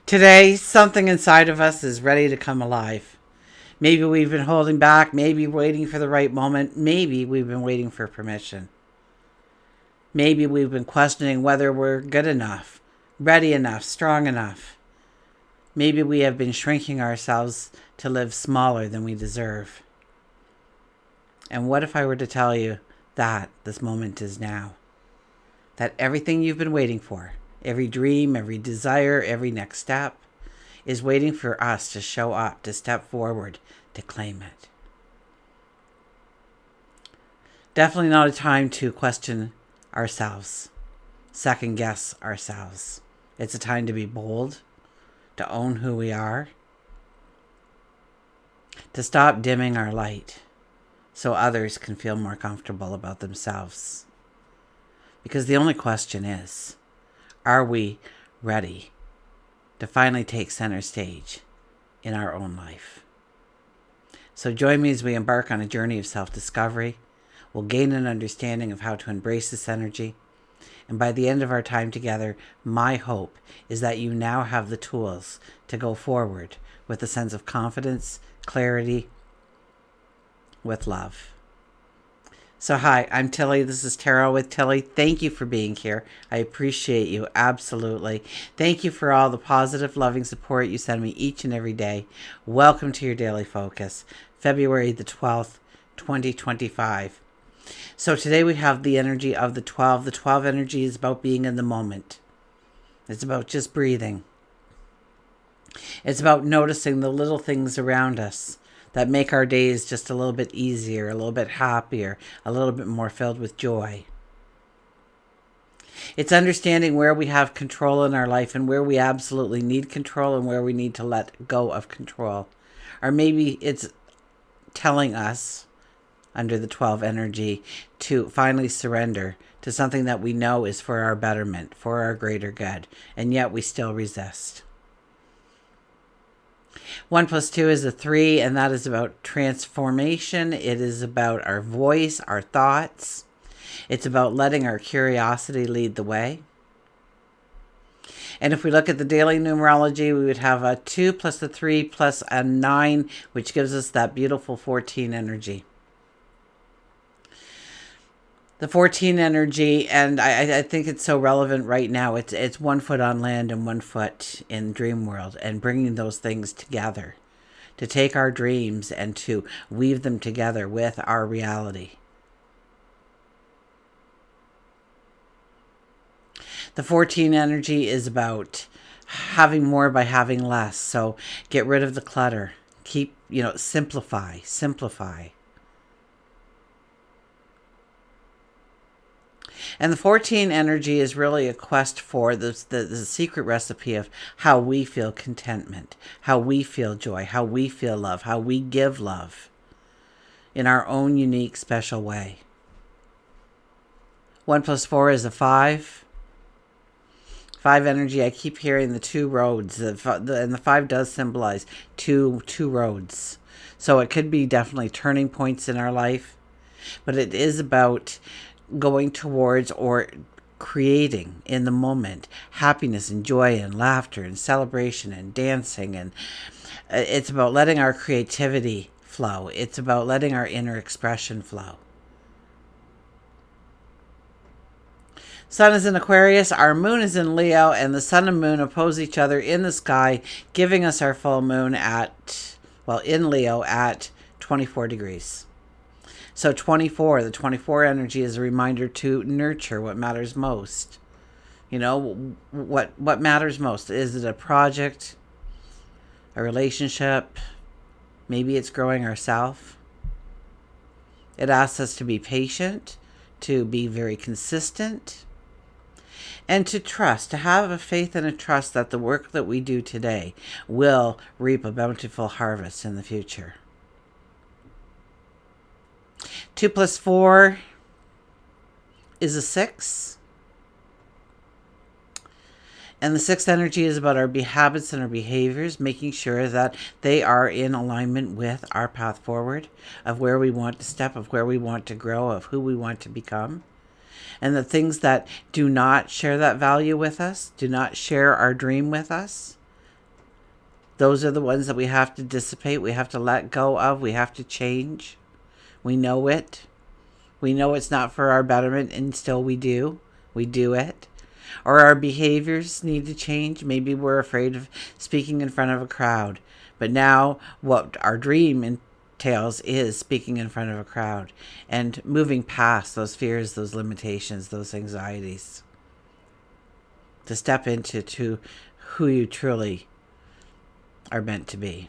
Today, something inside of us is ready to come alive. Maybe we've been holding back, maybe waiting for the right moment, maybe we've been waiting for permission. Maybe we've been questioning whether we're good enough, ready enough, strong enough. Maybe we have been shrinking ourselves to live smaller than we deserve. And what if I were to tell you that this moment is now? That everything you've been waiting for, every dream, every desire, every next step, is waiting for us to show up, to step forward, to claim it. Definitely not a time to question ourselves, second guess ourselves. It's a time to be bold, to own who we are, to stop dimming our light so others can feel more comfortable about themselves. Because the only question is, are we ready to finally take center stage in our own life? So join me as we embark on a journey of self-discovery. We'll gain an understanding of how to embrace this energy. And by the end of our time together, my hope is that you now have the tools to go forward with a sense of confidence, clarity, with love. So hi, I'm Tilly. This is Tarot with Tilly. Thank you for being here. I appreciate you, absolutely. Thank you for all the positive, loving support you send me each and every day. Welcome to your daily focus, February the 12th, 2025. So today we have the energy of the 12. The 12 energy is about being in the moment. It's about just breathing. It's about noticing the little things around us that make our days just a little bit easier, a little bit happier, a little bit more filled with joy. It's understanding where we have control in our life and where we absolutely need control and where we need to let go of control. Or maybe it's telling us, under the 12 energy, to finally surrender to something that we know is for our betterment, for our greater good, and yet we still resist. 1 plus 2 is a 3, and that is about transformation. It is about our voice, our thoughts. It's about letting our curiosity lead the way. And if we look at the daily numerology, we would have a 2 plus a 3 plus a 9, which gives us that beautiful 14 energy. The 14 energy, and I think it's so relevant right now. It's 1 foot on land and 1 foot in dream world, and bringing those things together to take our dreams and to weave them together with our reality. The 14 energy is about having more by having less. So get rid of the clutter. Keep, simplify. And the 14 energy is really a quest for the secret recipe of how we feel contentment, how we feel joy, how we feel love, how we give love in our own unique, special way. 1 plus 4 is a 5. 5 energy, I keep hearing the 2 roads, and the 5 does symbolize two roads. So it could be definitely turning points in our life, but it is about going towards or creating in the moment happiness and joy and laughter and celebration and dancing. And it's about letting our creativity flow. It's about letting our inner expression flow. Sun is in Aquarius, our moon is in Leo, and the sun and moon oppose each other in the sky, giving us our full moon in Leo at 24 degrees. So 24, the 24 energy is a reminder to nurture what matters most. What matters most? Is it a project, a relationship? Maybe it's growing ourselves. It asks us to be patient, to be very consistent, and to trust, to have a faith and a trust that the work that we do today will reap a bountiful harvest in the future. 2 plus 4 is a 6. And the 6th energy is about our habits and our behaviors, making sure that they are in alignment with our path forward, of where we want to step, of where we want to grow, of who we want to become. And the things that do not share that value with us, do not share our dream with us, Those are the ones that we have to dissipate. We have to let go of. We have to change. We know it. We know it's not for our betterment, and still we do. We do it. Or our behaviors need to change. Maybe we're afraid of speaking in front of a crowd. But now what our dream entails is speaking in front of a crowd and moving past those fears, those limitations, those anxieties. To step into who you truly are meant to be.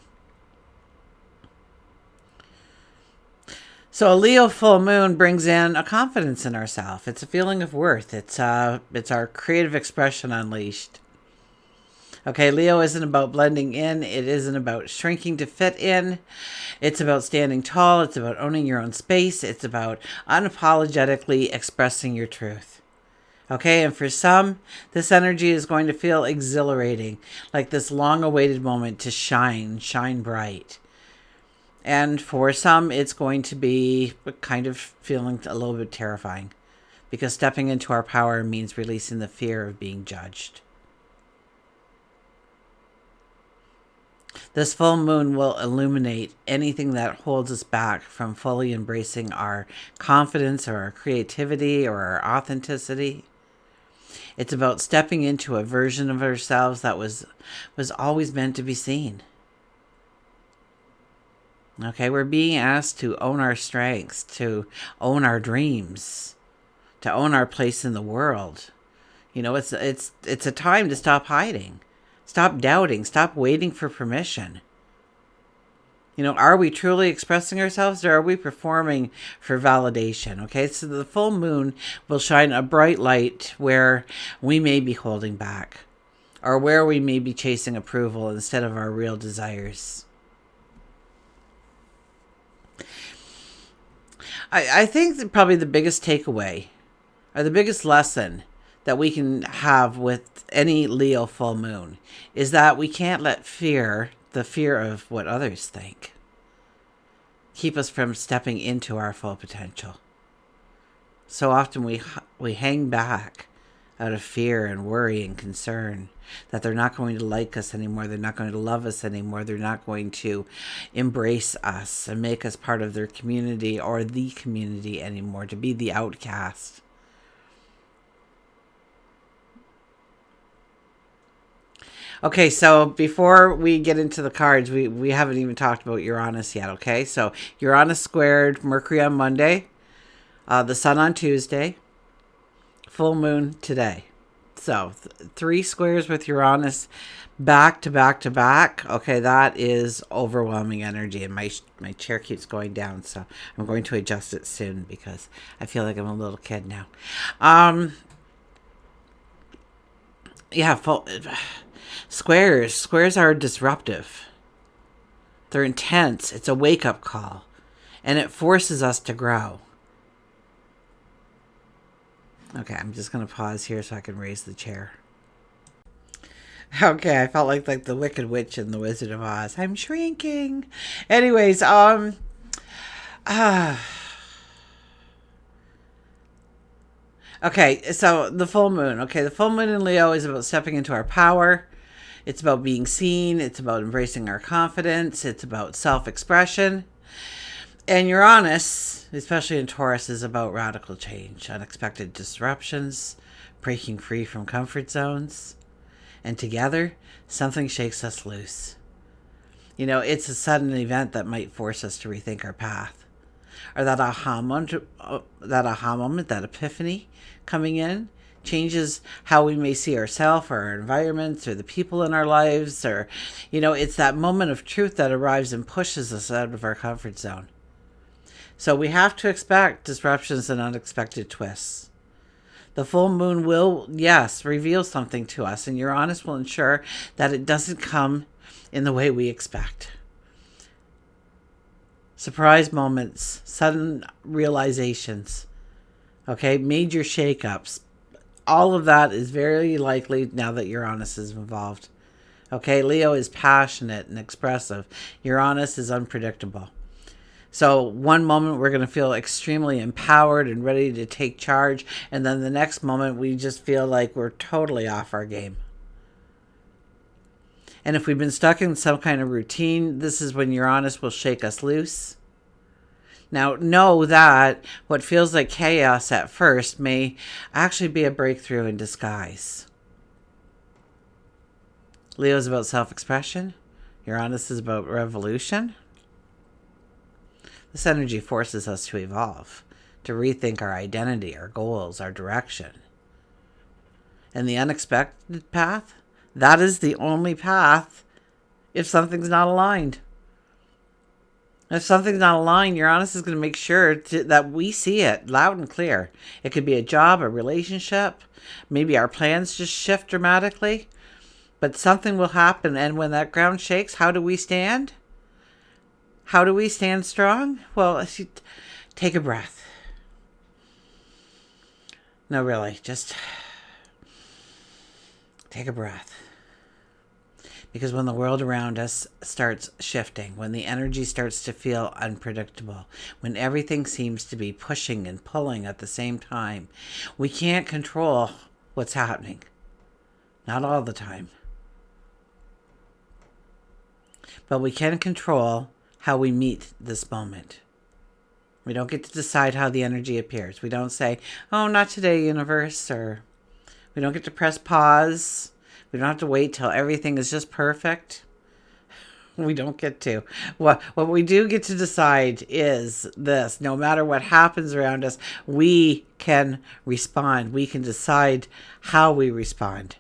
So a Leo full moon brings in a confidence in ourselves. It's a feeling of worth. It's our creative expression unleashed. Okay, Leo isn't about blending in. It isn't about shrinking to fit in. It's about standing tall. It's about owning your own space. It's about unapologetically expressing your truth. Okay, and for some, this energy is going to feel exhilarating, like this long-awaited moment to shine bright. And for some, it's going to be kind of feeling a little bit terrifying, because stepping into our power means releasing the fear of being judged. This full moon will illuminate anything that holds us back from fully embracing our confidence or our creativity or our authenticity. It's about stepping into a version of ourselves that was always meant to be seen. Okay, we're being asked to own our strengths, to own our dreams, to own our place in the world. You know, it's a time to stop hiding. Stop doubting. Stop waiting for permission. You know, are we truly expressing ourselves, or are we performing for validation? Okay, so the full moon will shine a bright light where we may be holding back, or where we may be chasing approval instead of our real desires. I think that probably the biggest takeaway, or the biggest lesson that we can have with any Leo full moon, is that we can't let the fear of what others think, keep us from stepping into our full potential. So often we hang back out of fear and worry and concern that they're not going to like us anymore, they're not going to love us anymore, they're not going to embrace us and make us part of their community or the community anymore, to be the outcast. Okay, so before we get into the cards, we haven't even talked about Uranus yet, okay? So Uranus squared Mercury on Monday, the Sun on Tuesday, full moon today. So 3 squares with Uranus back to back to back. Okay, that is overwhelming energy, and my chair keeps going down, so I'm going to adjust it soon because I feel like I'm a little kid now. Squares are disruptive. They're intense. It's a wake-up call, and it forces us to grow. Okay, I'm just going to pause here so I can raise the chair. Okay, I felt like the Wicked Witch in The Wizard of Oz. I'm shrinking. Anyways, okay, so the full moon. Okay, the full moon in Leo is about stepping into our power. It's about being seen. It's about embracing our confidence. It's about self-expression. And Uranus, especially in Taurus, is about radical change, unexpected disruptions, breaking free from comfort zones. And together, something shakes us loose. You know, it's a sudden event that might force us to rethink our path. Or that aha moment, that epiphany coming in, changes how we may see ourselves or our environments or the people in our lives. Or, you know, it's that moment of truth that arrives and pushes us out of our comfort zone. So we have to expect disruptions and unexpected twists. The full moon will, yes, reveal something to us, and Uranus will ensure that it doesn't come in the way we expect. Surprise moments, sudden realizations, okay, major shakeups. All of that is very likely now that Uranus is involved. Okay, Leo is passionate and expressive. Uranus is unpredictable. So one moment we're going to feel extremely empowered and ready to take charge, and then the next moment we just feel like we're totally off our game. And if we've been stuck in some kind of routine, this is when Uranus will shake us loose. Now, know that what feels like chaos at first may actually be a breakthrough in disguise. Leo is about self-expression. Uranus is about revolution. This energy forces us to evolve, to rethink our identity, our goals, our direction. And the unexpected path, that is the only path if something's not aligned. If something's not aligned, Uranus is going to make sure that we see it loud and clear. It could be a job, a relationship. Maybe our plans just shift dramatically. But something will happen. And when that ground shakes, how do we stand? How do we stand strong? Well, take a breath. No, really, just take a breath. Because when the world around us starts shifting, when the energy starts to feel unpredictable, when everything seems to be pushing and pulling at the same time, we can't control what's happening. Not all the time. But we can control how we meet this moment. We don't get to decide how the energy appears. We don't say, oh, not today, universe, or we don't get to press pause. We don't have to wait till everything is just perfect. We don't get to. What we do get to decide is this. No matter what happens around us, we can respond. We can decide how we respond.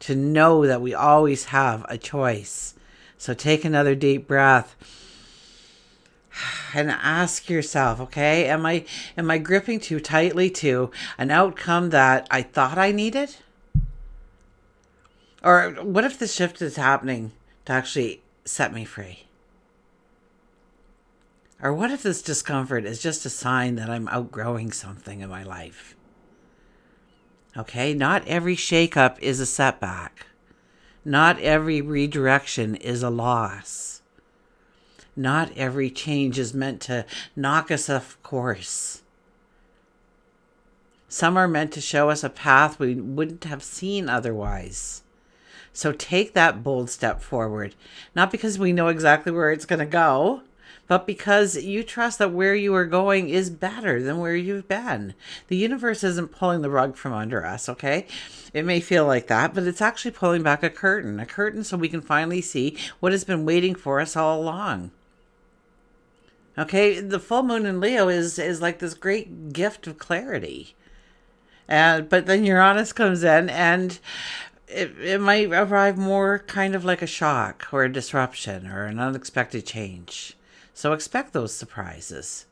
To know that we always have a choice. So take another deep breath and ask yourself, okay, am I gripping too tightly to an outcome that I thought I needed? Or what if the shift is happening to actually set me free? Or what if this discomfort is just a sign that I'm outgrowing something in my life? Okay, not every shakeup is a setback. Not every redirection is a loss. Not every change is meant to knock us off course. Some are meant to show us a path we wouldn't have seen otherwise. So take that bold step forward, not because we know exactly where it's going to go, but because you trust that where you are going is better than where you've been. The universe isn't pulling the rug from under us, okay? It may feel like that, but it's actually pulling back a curtain so we can finally see what has been waiting for us all along. Okay, the full moon in Leo is like this great gift of clarity. But then Uranus comes in and it might arrive more kind of like a shock or a disruption or an unexpected change. So expect those surprises.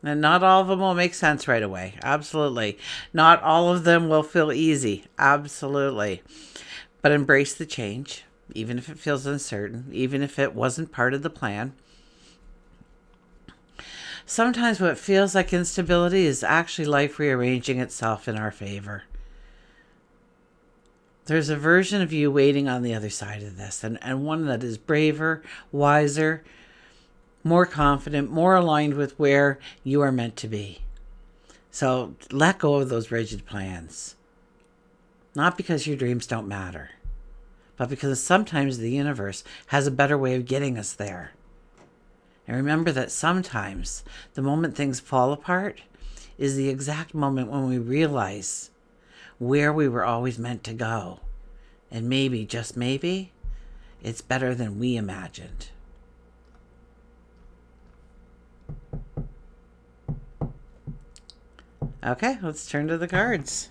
And not all of them will make sense right away. Absolutely. Not all of them will feel easy. Absolutely. But embrace the change, even if it feels uncertain, even if it wasn't part of the plan. Sometimes what feels like instability is actually life rearranging itself in our favor. There's a version of you waiting on the other side of this, and one that is braver, wiser, more confident, more aligned with where you are meant to be. So let go of those rigid plans. Not because your dreams don't matter, but because sometimes the universe has a better way of getting us there. And remember that sometimes the moment things fall apart is the exact moment when we realize where we were always meant to go. And maybe, just maybe, it's better than we imagined. Okay, let's turn to the cards.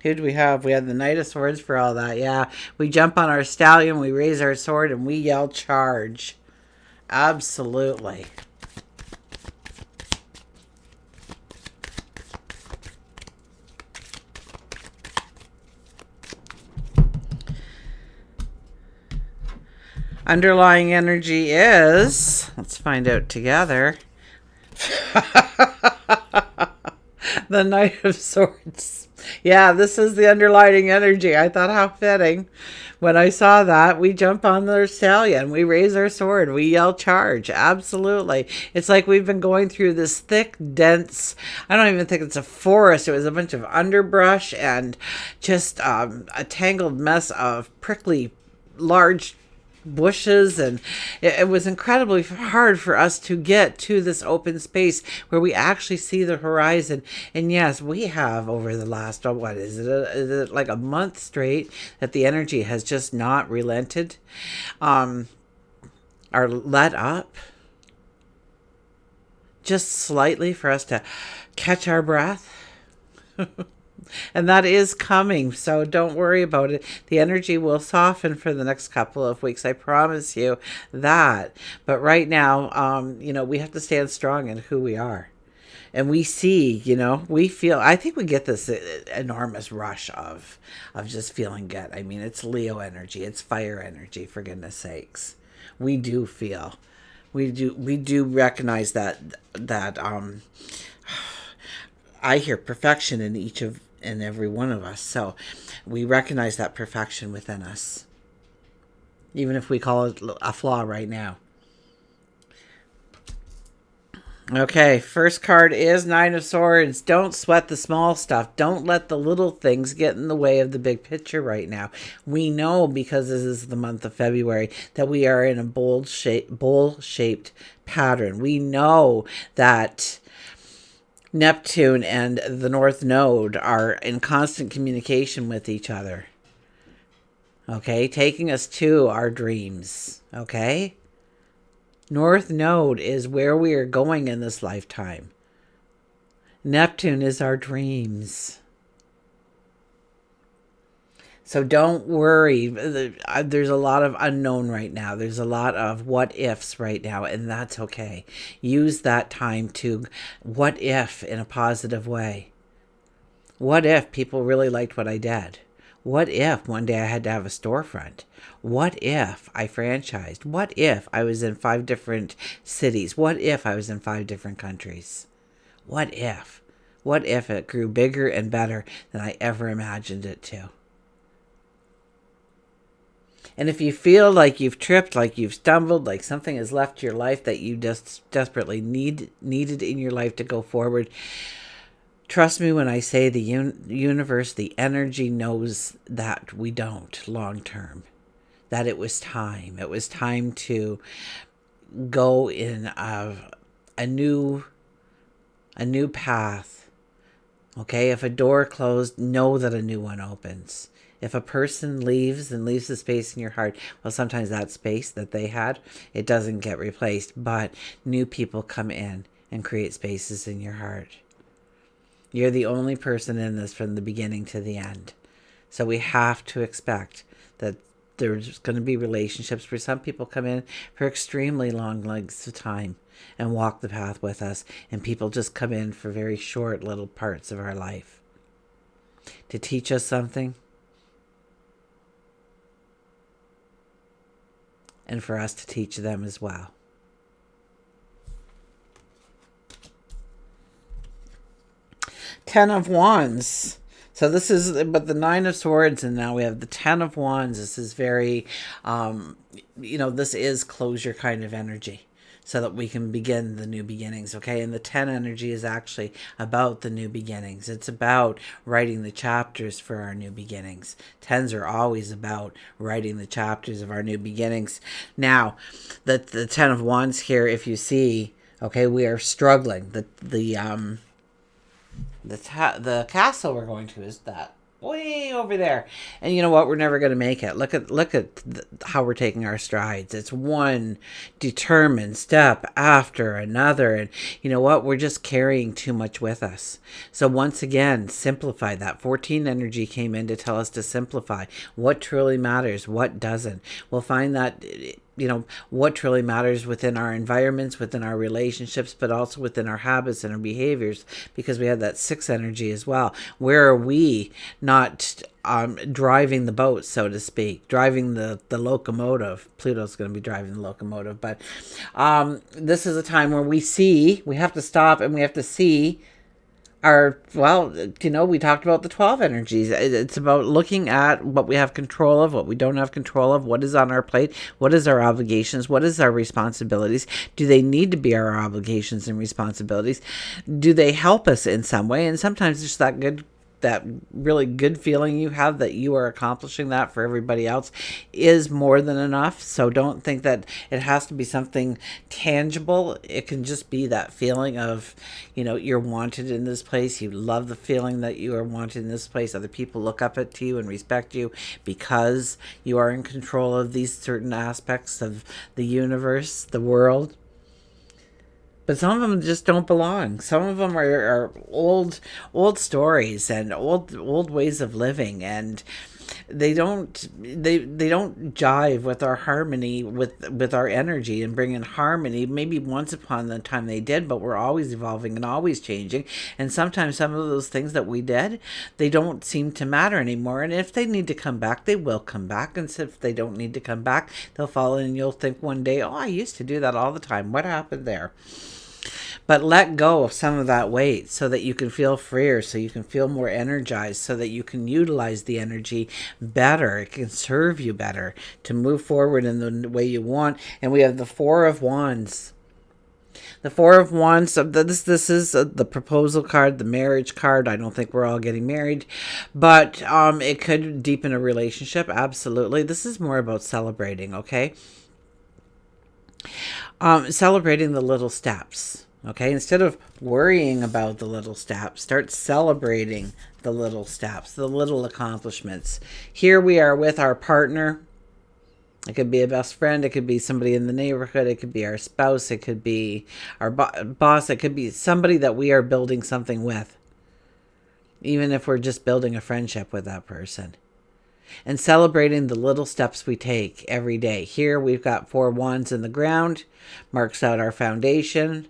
Who do we have? We had the Knight of Swords for all that. Yeah, we jump on our stallion, we raise our sword, and we yell charge. Absolutely. Underlying energy is, let's find out together, the Knight of Swords. Yeah, this is the underlying energy. I thought, how fitting. When I saw that, we jump on the stallion, we raise our sword, we yell charge. Absolutely. It's like we've been going through this thick, dense, I don't even think it's a forest. It was a bunch of underbrush and just a tangled mess of prickly large bushes, and it was incredibly hard for us to get to this open space where we actually see the horizon. And yes, we have, over the last, what is it like a month straight, that the energy has just not relented, or let up just slightly for us to catch our breath. And that is coming, so don't worry about it. The energy will soften for the next couple of weeks, I promise you that. But right now, we have to stand strong in who we are. And we see, we feel, I think we get this enormous rush of just feeling good. I mean, it's Leo energy, it's fire energy, for goodness sakes. We do feel, we do recognize that I hear perfection in each of and every one of us. So we recognize that perfection within us, even if we call it a flaw right now. Okay, first card is Nine of Swords. Don't sweat the small stuff. Don't let the little things get in the way of the big picture right now. We know, because this is the month of February, that we are in a bowl-shaped pattern. We know that Neptune and the North Node are in constant communication with each other. Okay, taking us to our dreams. Okay? North Node is where we are going in this lifetime. Neptune is our dreams. So don't worry. There's a lot of unknown right now. There's a lot of what ifs right now, and that's okay. Use that time to what if in a positive way. What if people really liked what I did? What if one day I had to have a storefront? What if I franchised? What if I was in 5 different cities? What if I was in 5 different countries? What if? What if it grew bigger and better than I ever imagined it to? And if you feel like you've tripped, like you've stumbled, like something has left your life that you just desperately needed in your life to go forward, trust me when I say the universe, the energy knows that we don't long term. That it was time. It was time to go in a new path. Okay, if a door closed, know that a new one opens. If a person leaves and leaves the space in your heart, well, sometimes that space that they had, it doesn't get replaced, but new people come in and create spaces in your heart. You're the only person in this from the beginning to the end. So we have to expect that there's going to be relationships where some people come in for extremely long lengths of time and walk the path with us, and people just come in for very short little parts of our life to teach us something, and for us to teach them as well. Ten of Wands. So this is, but the Nine of Swords, and now we have the Ten of Wands. This is very, this is closure kind of energy, so that we can begin the new beginnings, okay? And the 10 energy is actually about the new beginnings. It's about writing the chapters for our new beginnings. 10s are always about writing the chapters of our new beginnings. Now, the 10 of Wands here, if you see, okay, we are struggling. The castle we're going to is that way over there, and you know what, we're never going to make it. Look at how we're taking our strides. It's one determined step after another, and you know what, we're just carrying too much with us. So once again, simplify. That 14 energy came in to tell us to simplify what truly matters, what doesn't. We'll find that what truly matters within our environments, within our relationships, but also within our habits and our behaviors, because we have that 6 energy as well. Where are we not driving the boat, so to speak, driving the locomotive? Pluto's going to be driving the locomotive, but this is a time where we have to stop and we have to see we talked about the 12 energies. It's about looking at what we have control of, what we don't have control of, what is on our plate, what is our obligations, what is our responsibilities. Do they need to be our obligations and responsibilities? Do they help us in some way? And sometimes it's that good that really good feeling you have that you are accomplishing that for everybody else is more than enough. So don't think that it has to be something tangible. It can just be that feeling of, you're wanted in this place. You love the feeling that you are wanted in this place. Other people look up to you and respect you because you are in control of these certain aspects of the universe, the world. But some of them just don't belong. Some of them are old stories and old ways of living, and they don't jive with our harmony, with our energy, and bring in harmony. Maybe once upon a time they did, but we're always evolving and always changing. And sometimes some of those things that we did, they don't seem to matter anymore. And if they need to come back, they will come back. And so if they don't need to come back, they'll fall in, and you'll think one day, oh, I used to do that all the time. What happened there? But let go of some of that weight so that you can feel freer, so you can feel more energized, so that you can utilize the energy better. It can serve you better to move forward in the way you want. And we have the Four of Wands. The Four of Wands, this is the proposal card, the marriage card. I don't think we're all getting married, but it could deepen a relationship. Absolutely. This is more about celebrating, okay? Celebrating the little steps. Okay, instead of worrying about the little steps, start celebrating the little steps, the little accomplishments. Here we are with our partner. It could be a best friend. It could be somebody in the neighborhood. It could be our spouse. It could be our boss. It could be somebody that we are building something with, even if we're just building a friendship with that person. And celebrating the little steps we take every day. Here we've got 4 wands in the ground, marks out our foundation,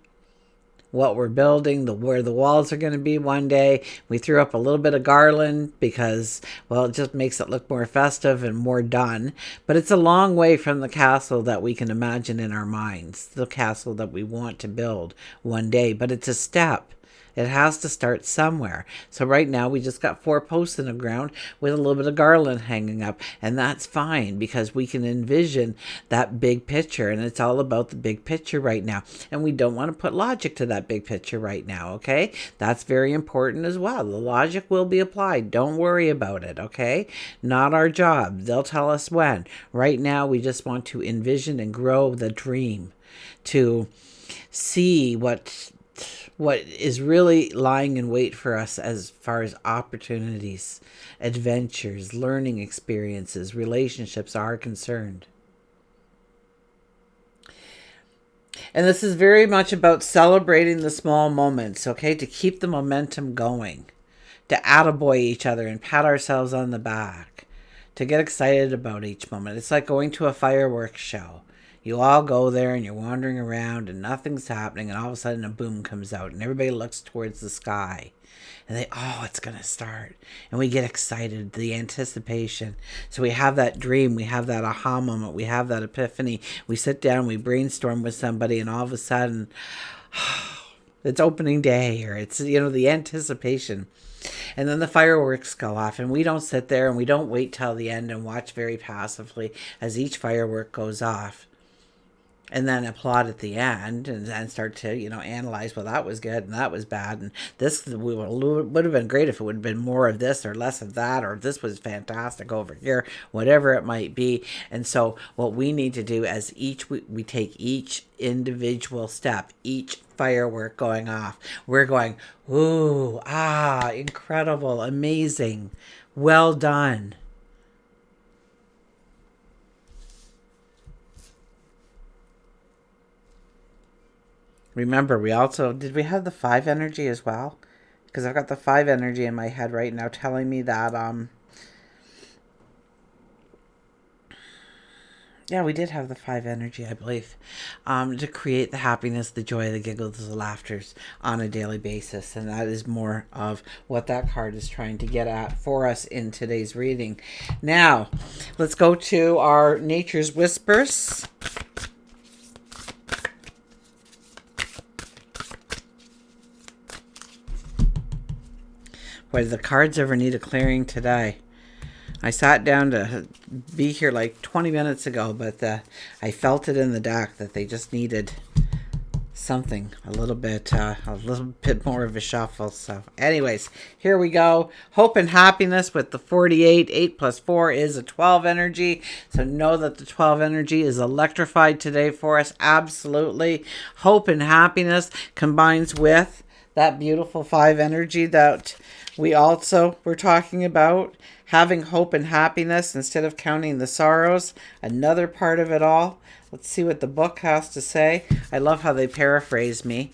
what we're building, where the walls are going to be one day. We threw up a little bit of garland because, well, it just makes it look more festive and more done. But it's a long way from the castle that we can imagine in our minds, the castle that we want to build one day. But it's a step. It has to start somewhere. So right now we just got 4 posts in the ground with a little bit of garland hanging up. And that's fine because we can envision that big picture. And it's all about the big picture right now. And we don't want to put logic to that big picture right now, okay? That's very important as well. The logic will be applied. Don't worry about it, okay? Not our job. They'll tell us when. Right now we just want to envision and grow the dream, to see what is really lying in wait for us as far as opportunities, adventures, learning experiences, relationships are concerned. And this is very much about celebrating the small moments, okay? To keep the momentum going, to attaboy each other and pat ourselves on the back, to get excited about each moment. It's like going to a fireworks show. You all go there and you're wandering around and nothing's happening, and all of a sudden a boom comes out and everybody looks towards the sky and it's going to start. And we get excited, the anticipation. So we have that dream, we have that aha moment, we have that epiphany. We sit down, we brainstorm with somebody, and all of a sudden it's opening day, or it's, the anticipation. And then the fireworks go off, and we don't sit there and we don't wait till the end and watch very passively as each firework goes off. And then applaud at the end and start to, analyze, well, that was good and that was bad. And this would have been great if it would have been more of this or less of that, or this was fantastic over here, whatever it might be. And so what we need to do as we take each individual step, each firework going off, we're going, ooh, incredible, amazing, well done. Remember, did we have the 5 energy as well? Because I've got the 5 energy in my head right now telling me that, yeah, we did have the 5 energy, I believe, to create the happiness, the joy, the giggles, the laughters on a daily basis. And that is more of what that card is trying to get at for us in today's reading. Now, let's go to our Nature's Whispers. Boy, the cards ever need a clearing today. I sat down to be here like 20 minutes ago, but I felt it in the deck that they just needed something a little bit more of a shuffle. So anyways, here we go. Hope and happiness with the 48. 8 plus 4 is a 12 energy. So know that the 12 energy is electrified today for us. Absolutely. Hope and happiness combines with that beautiful 5 energy that we also were talking about. Having hope and happiness instead of counting the sorrows. Another part of it all. Let's see what the book has to say. I love how they paraphrase me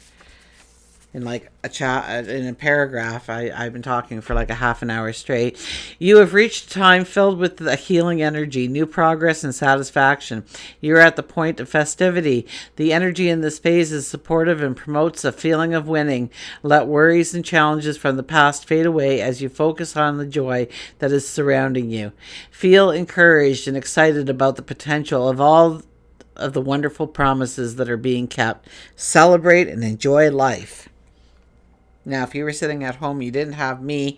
in like a chat, in a paragraph. I've been talking for like a half an hour straight. You have reached a time filled with the healing energy, new progress and satisfaction. You're at the point of festivity. The energy in this phase is supportive and promotes a feeling of winning. Let worries and challenges from the past fade away as you focus on the joy that is surrounding you. Feel encouraged and excited about the potential of all of the wonderful promises that are being kept. Celebrate and enjoy life. Now, if you were sitting at home, you didn't have me,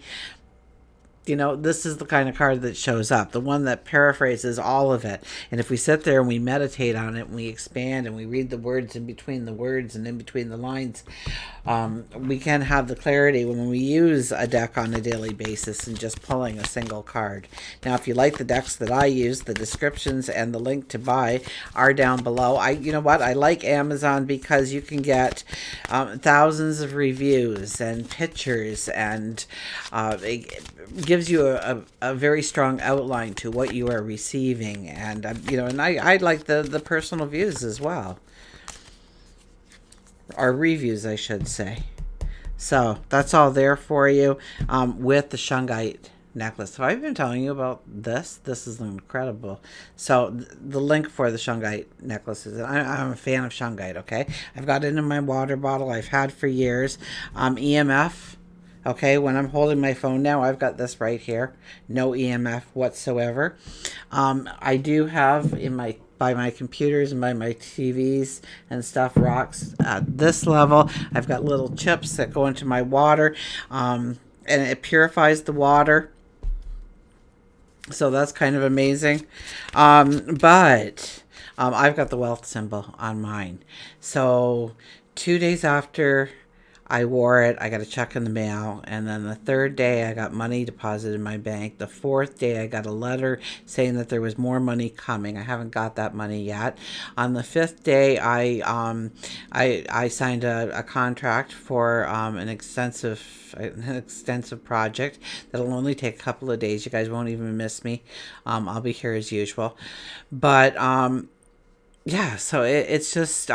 this is the kind of card that shows up, the one that paraphrases all of it. And if we sit there and we meditate on it and we expand and we read the words in between the words and in between the lines, we can have the clarity when we use a deck on a daily basis and just pulling a single card. Now, if you like the decks that I use, the descriptions and the link to buy are down below. I like Amazon because you can get thousands of reviews and pictures, and it gives you a very strong outline to what you are receiving, and and I like the personal views as well, or reviews I should say. So that's all there for you with the shungite necklace. So I've been telling you about this. This is incredible. So the link for the shungite necklace is, I'm a fan of shungite, okay? I've got it in my water bottle. I've had for years. EMF. Okay, when I'm holding my phone now, I've got this right here. No EMF whatsoever. I do have by my computers and by my TVs and stuff, rocks at this level. I've got little chips that go into my water, and it purifies the water. So that's kind of amazing. But I've got the wealth symbol on mine. So 2 days after I wore it, I got a check in the mail, and then the third day I got money deposited in my bank. The fourth day I got a letter saying that there was more money coming. I haven't got that money yet. On the fifth day, I signed a contract for an extensive project that'll only take a couple of days. You guys won't even miss me. I'll be here as usual. But yeah, so it's just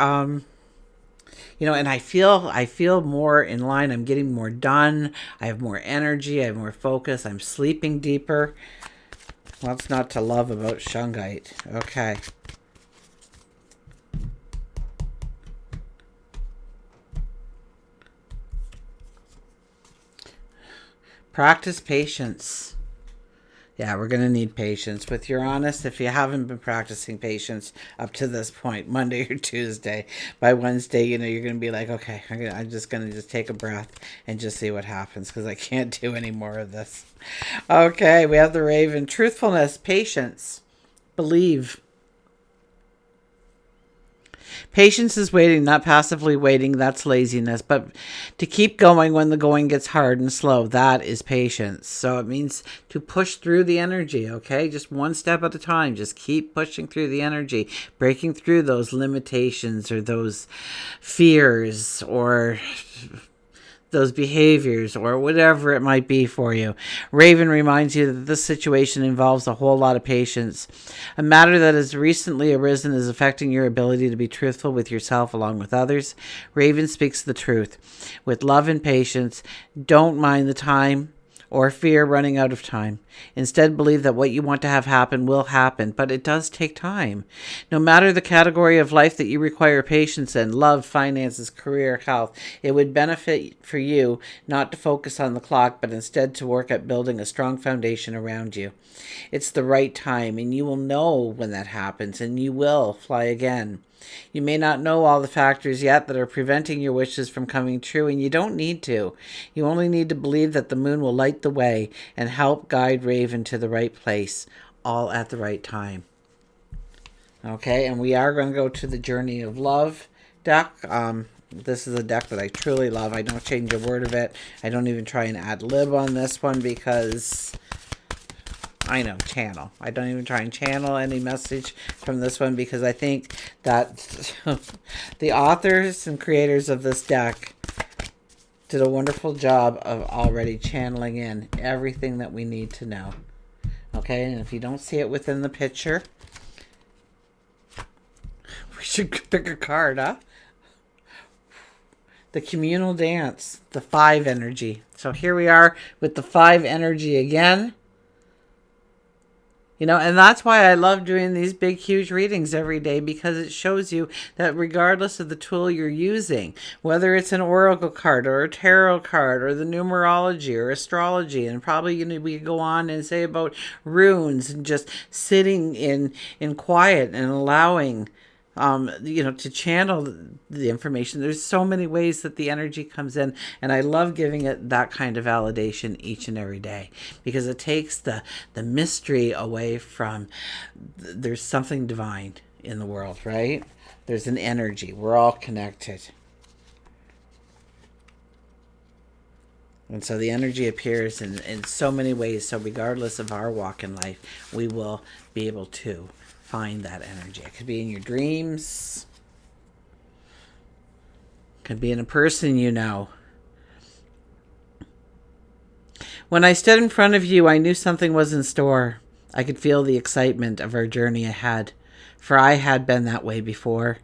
and I feel more in line. I'm getting more done. I have more energy. I have more focus. I'm sleeping deeper. What's not to love about shungite? Okay. Practice patience. Yeah, we're going to need patience with Uranus. If you haven't been practicing patience up to this point, Monday or Tuesday, by Wednesday, you're going to be like, okay, I'm just going to take a breath and just see what happens, because I can't do any more of this. Okay, we have the Raven. Truthfulness, patience, believe. Patience is waiting, not passively waiting. That's laziness. But to keep going when the going gets hard and slow, that is patience. So it means to push through the energy, okay? Just one step at a time. Just keep pushing through the energy, breaking through those limitations or those fears or those behaviors or whatever it might be for you. Raven reminds you that this situation involves a whole lot of patience. A matter that has recently arisen is affecting your ability to be truthful with yourself along with others. Raven speaks the truth. With love and patience, don't mind the time or fear running out of time. Instead, believe that what you want to have happen will happen, but it does take time. No matter the category of life that you require patience in, love, finances, career, health, it would benefit for you not to focus on the clock, but instead to work at building a strong foundation around you. It's the right time, and you will know when that happens, and you will fly again. You may not know all the factors yet that are preventing your wishes from coming true, and you don't need to. You only need to believe that the moon will light the way and help guide Raven to the right place, all at the right time. Okay, and we are going to go to the Journey of Love deck This is a deck that I truly love. I don't change a word of it. I don't even try and ad lib on this one because I know, channel. I don't even try and channel any message from this one because I think that the authors and creators of this deck did a wonderful job of already channeling in everything that we need to know. Okay, and if you don't see it within the picture, we should pick a card, huh? The communal dance, the 5 energy. So here we are with the 5 energy again. You know, and that's why I love doing these big, huge readings every day, because it shows you that regardless of the tool you're using, whether it's an oracle card or a tarot card or the numerology or astrology, and probably we could go on and say about runes and just sitting in quiet and allowing to channel the information. There's so many ways that the energy comes in, and I love giving it that kind of validation each and every day because it takes the mystery away from there's something divine in the world, right? There's an energy. We're all connected. And so the energy appears in so many ways. So regardless of our walk in life, we will be able to find that energy. It could be in your dreams. Could be in a person you know. When I stood in front of you, I knew something was in store. I could feel the excitement of our journey ahead, for I had been that way before.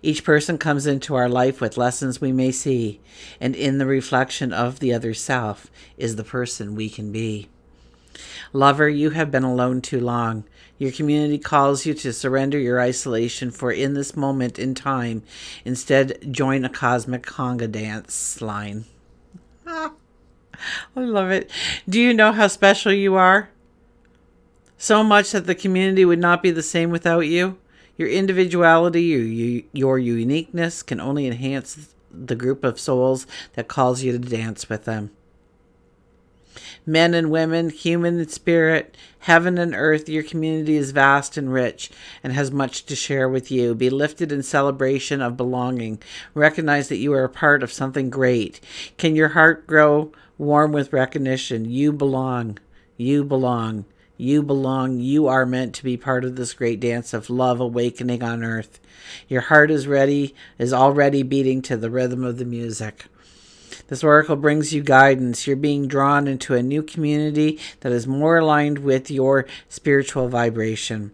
Each person comes into our life with lessons we may see, and in the reflection of the other self is the person we can be. Lover, you have been alone too long. Your community calls you to surrender your isolation, for in this moment in time, instead join a cosmic conga dance line. Ah, I love it. Do you know how special you are? So much that the community would not be the same without you. Your individuality, your uniqueness can only enhance the group of souls that calls you to dance with them. Men and women, human and spirit, heaven and earth, your community is vast and rich and has much to share with you. Be lifted in celebration of belonging. Recognize that you are a part of something great. Can your heart grow warm with recognition? You belong. You belong. You belong. You are meant to be part of this great dance of love awakening on earth. Your heart is already beating to the rhythm of the music. This oracle brings you guidance. You're being drawn into a new community that is more aligned with your spiritual vibration.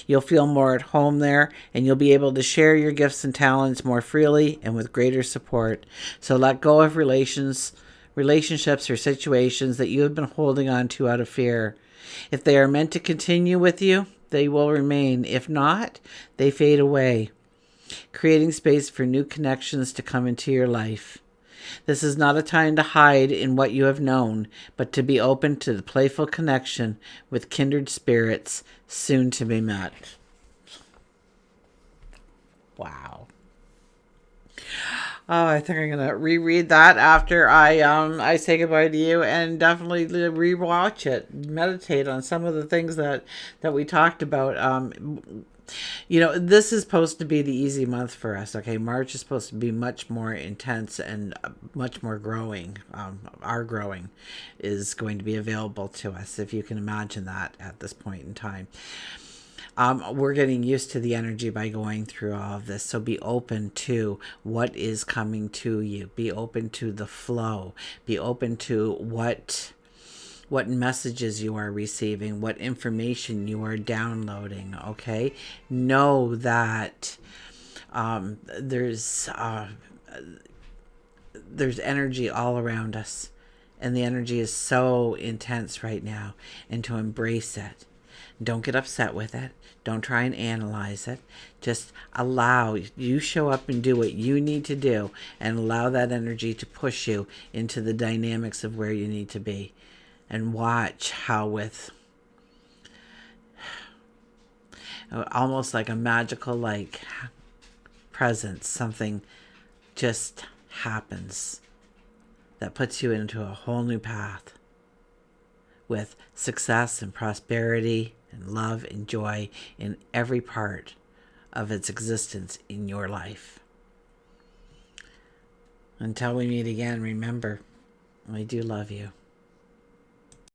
You'll feel more at home there, and you'll be able to share your gifts and talents more freely and with greater support. So let go of relationships or situations that you have been holding on to out of fear. If they are meant to continue with you, they will remain. If not, they fade away, creating space for new connections to come into your life. This is not a time to hide in what you have known, but to be open to the playful connection with kindred spirits soon to be met. Wow. Oh, I think I'm gonna reread that after I say goodbye to you, and definitely rewatch it, meditate on some of the things that we talked about. This is supposed to be the easy month for us. Okay, March is supposed to be much more intense and much more growing. Our growing is going to be available to us, if you can imagine that at this point in time. We're getting used to the energy by going through all of this. So be open to what is coming to you. Be open to the flow. Be open to what messages you are receiving, what information you are downloading, okay? Know that there's energy all around us, and the energy is so intense right now, and to embrace it. Don't get upset with it. Don't try and analyze it. Just allow you show up and do what you need to do, and allow that energy to push you into the dynamics of where you need to be. And watch how with almost like a magical presence, something just happens that puts you into a whole new path with success and prosperity and love and joy in every part of its existence in your life. Until we meet again, remember, we do love you.